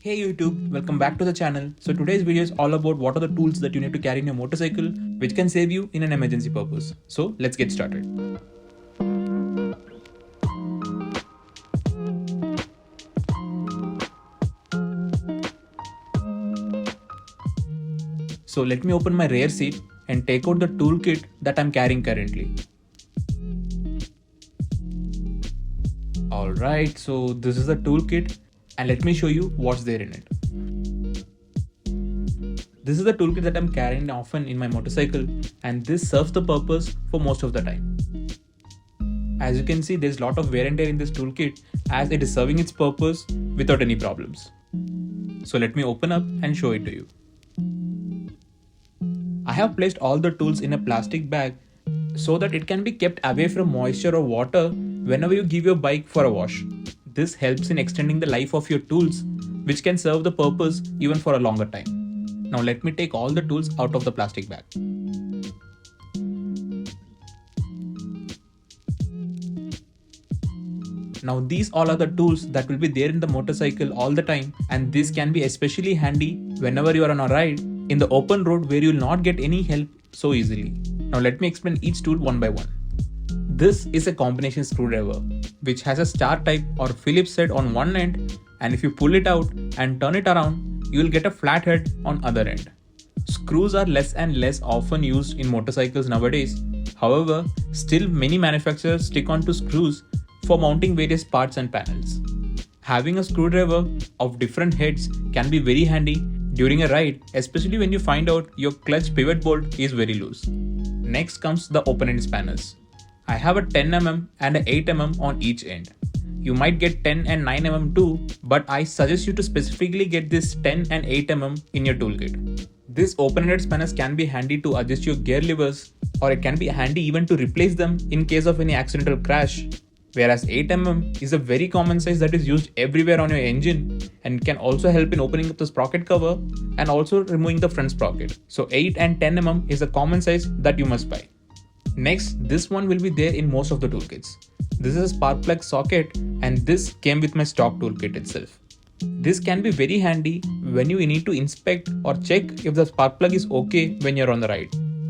Hey YouTube, welcome back to the channel. So today's video is all about what are the tools that you need to carry in your motorcycle which can save you in an emergency purpose. So let's get started. So let me open my rear seat and take out the toolkit that I'm carrying currently. Alright, so this is the toolkit and let me show you what's there in it. This is the toolkit that I'm carrying often in my motorcycle and this serves the purpose for most of the time. As you can see, there's a lot of wear and tear in this toolkit as it is serving its purpose without any problems. So let me open up and show it to you. I have placed all the tools in a plastic bag so that it can be kept away from moisture or water whenever you give your bike for a wash. This helps in extending the life of your tools, which can serve the purpose even for a longer time. Now let me take all the tools out of the plastic bag. Now these all are the tools that will be there in the motorcycle all the time, and this can be especially handy whenever you are on a ride in the open road where you will not get any help so easily. Now let me explain each tool one by one. This is a combination screwdriver which has a star type or Phillips head on one end, and if you pull it out and turn it around, you will get a flat head on other end. Screws are less and less often used in motorcycles nowadays. However, still many manufacturers stick on to screws for mounting various parts and panels. Having a screwdriver of different heads can be very handy during a ride, especially when you find out your clutch pivot bolt is very loose. Next comes the Openend spanners. I have a 10mm and a 8mm on each end. You might get 10 and 9mm too, but I suggest you to specifically get this 10 and 8mm in your toolkit. This open-ended spanners can be handy to adjust your gear levers, or it can be handy even to replace them in case of any accidental crash. Whereas 8mm is a very common size that is used everywhere on your engine and can also help in opening up the sprocket cover and also removing the front sprocket. So 8 and 10mm is a common size that you must buy. Next, this one will be there in most of the toolkits. This is a spark plug socket and this came with my stock toolkit itself. This can be very handy when you need to inspect or check if the spark plug is okay when you're on the ride.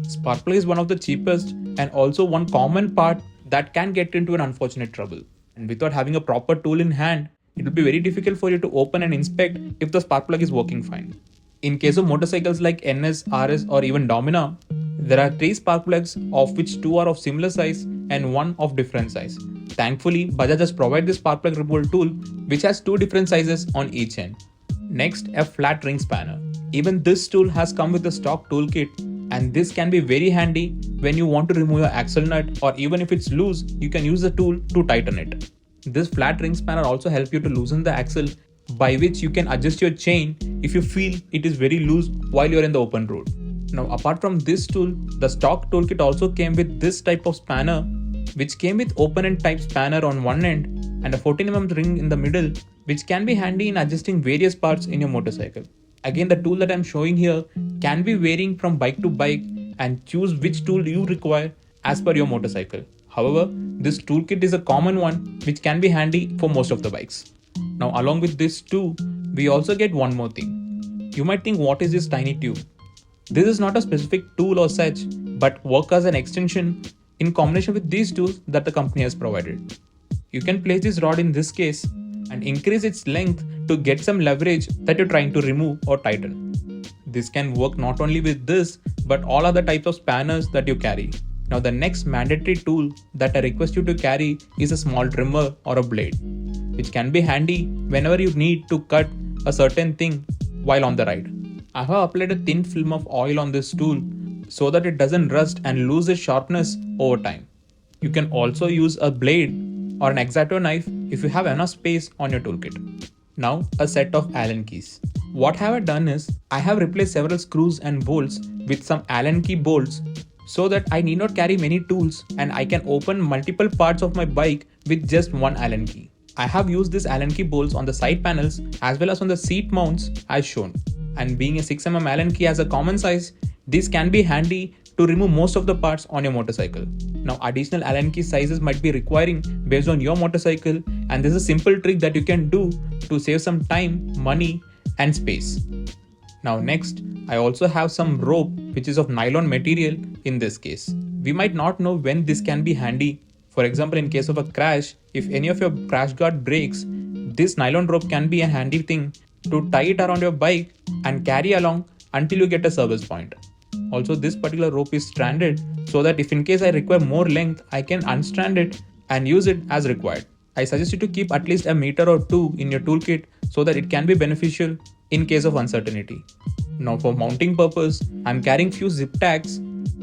Spark plug is one of the cheapest and also one common part that can get into an unfortunate trouble. And without having a proper tool in hand, it will be very difficult for you to open and inspect if the spark plug is working fine. In case of motorcycles like NS, RS or even Domina, there are 3 spark plugs of which 2 are of similar size and 1 of different size. Thankfully, Bajaj has provided this spark plug removal tool which has 2 different sizes on each end. Next, a flat ring spanner. Even this tool has come with a stock toolkit, and this can be very handy when you want to remove your axle nut, or even if it's loose, you can use the tool to tighten it. This flat ring spanner also helps you to loosen the axle, by which you can adjust your chain if you feel it is very loose while you're in the open road. Now apart from this tool, the stock toolkit also came with this type of spanner which came with open-end type spanner on one end and a 14mm ring in the middle, which can be handy in adjusting various parts in your motorcycle. Again, the tool that I'm showing here can be varying from bike to bike, and choose which tool you require as per your motorcycle. However, this toolkit is a common one which can be handy for most of the bikes. Now along with this too, we also get one more thing. You might think, what is this tiny tube? This is not a specific tool or such, but work as an extension in combination with these tools that the company has provided. You can place this rod in this case and increase its length to get some leverage that you're trying to remove or tighten. This can work not only with this, but all other types of spanners that you carry. Now the next mandatory tool that I request you to carry is a small trimmer or a blade, which can be handy whenever you need to cut a certain thing while on the ride. I have applied a thin film of oil on this tool so that it doesn't rust and lose its sharpness over time. You can also use a blade or an X-Acto knife if you have enough space on your toolkit. Now a set of Allen keys. What I have done is I have replaced several screws and bolts with some Allen key bolts so that I need not carry many tools and I can open multiple parts of my bike with just one Allen key. I have used these Allen key bolts on the side panels as well as on the seat mounts as shown. And being a 6mm Allen key as a common size, this can be handy to remove most of the parts on your motorcycle. Now additional Allen key sizes might be requiring based on your motorcycle, and this is a simple trick that you can do to save some time, money and space. Now next, I also have some rope which is of nylon material in this case. We might not know when this can be handy. For example, in case of a crash, if any of your crash guard breaks, this nylon rope can be a handy thing to tie it around your bike and carry along until you get a service point. Also, this particular rope is stranded so that if in case I require more length, I can unstrand it and use it as required. I suggest you to keep at least a meter or two in your toolkit so that it can be beneficial in case of uncertainty. Now for mounting purpose, I'm carrying few zip tags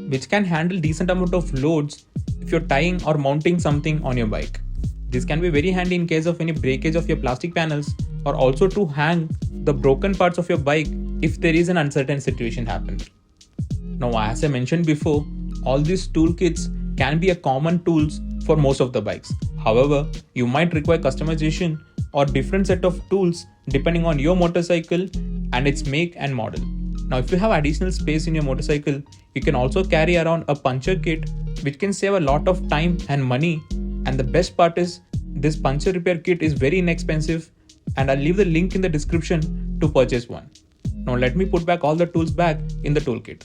which can handle decent amount of loads if you're tying or mounting something on your bike. This can be very handy in case of any breakage of your plastic panels or also to hang the broken parts of your bike if there is an uncertain situation happened. Now as I mentioned before, all these toolkits can be a common tools for most of the bikes. However, you might require customization or different set of tools depending on your motorcycle and its make and model. Now if you have additional space in your motorcycle, you can also carry around a puncture kit which can save a lot of time and money, and the best part is this puncture repair kit is very inexpensive and I'll leave the link in the description to purchase one. Now let me put back all the tools back in the toolkit.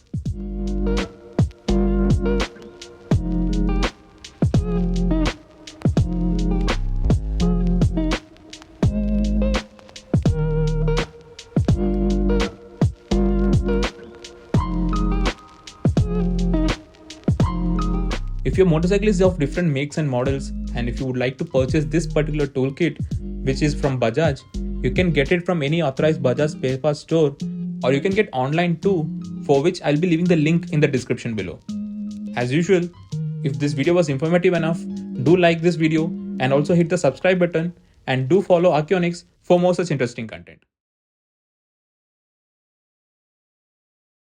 If your motorcycle is of different makes and models, and if you would like to purchase this particular toolkit which is from Bajaj, you can get it from any authorized Bajaj spare parts store, or you can get online too, for which I'll be leaving the link in the description below. As usual, if this video was informative enough, do like this video and also hit the subscribe button, and do follow Archeonics for more such interesting content.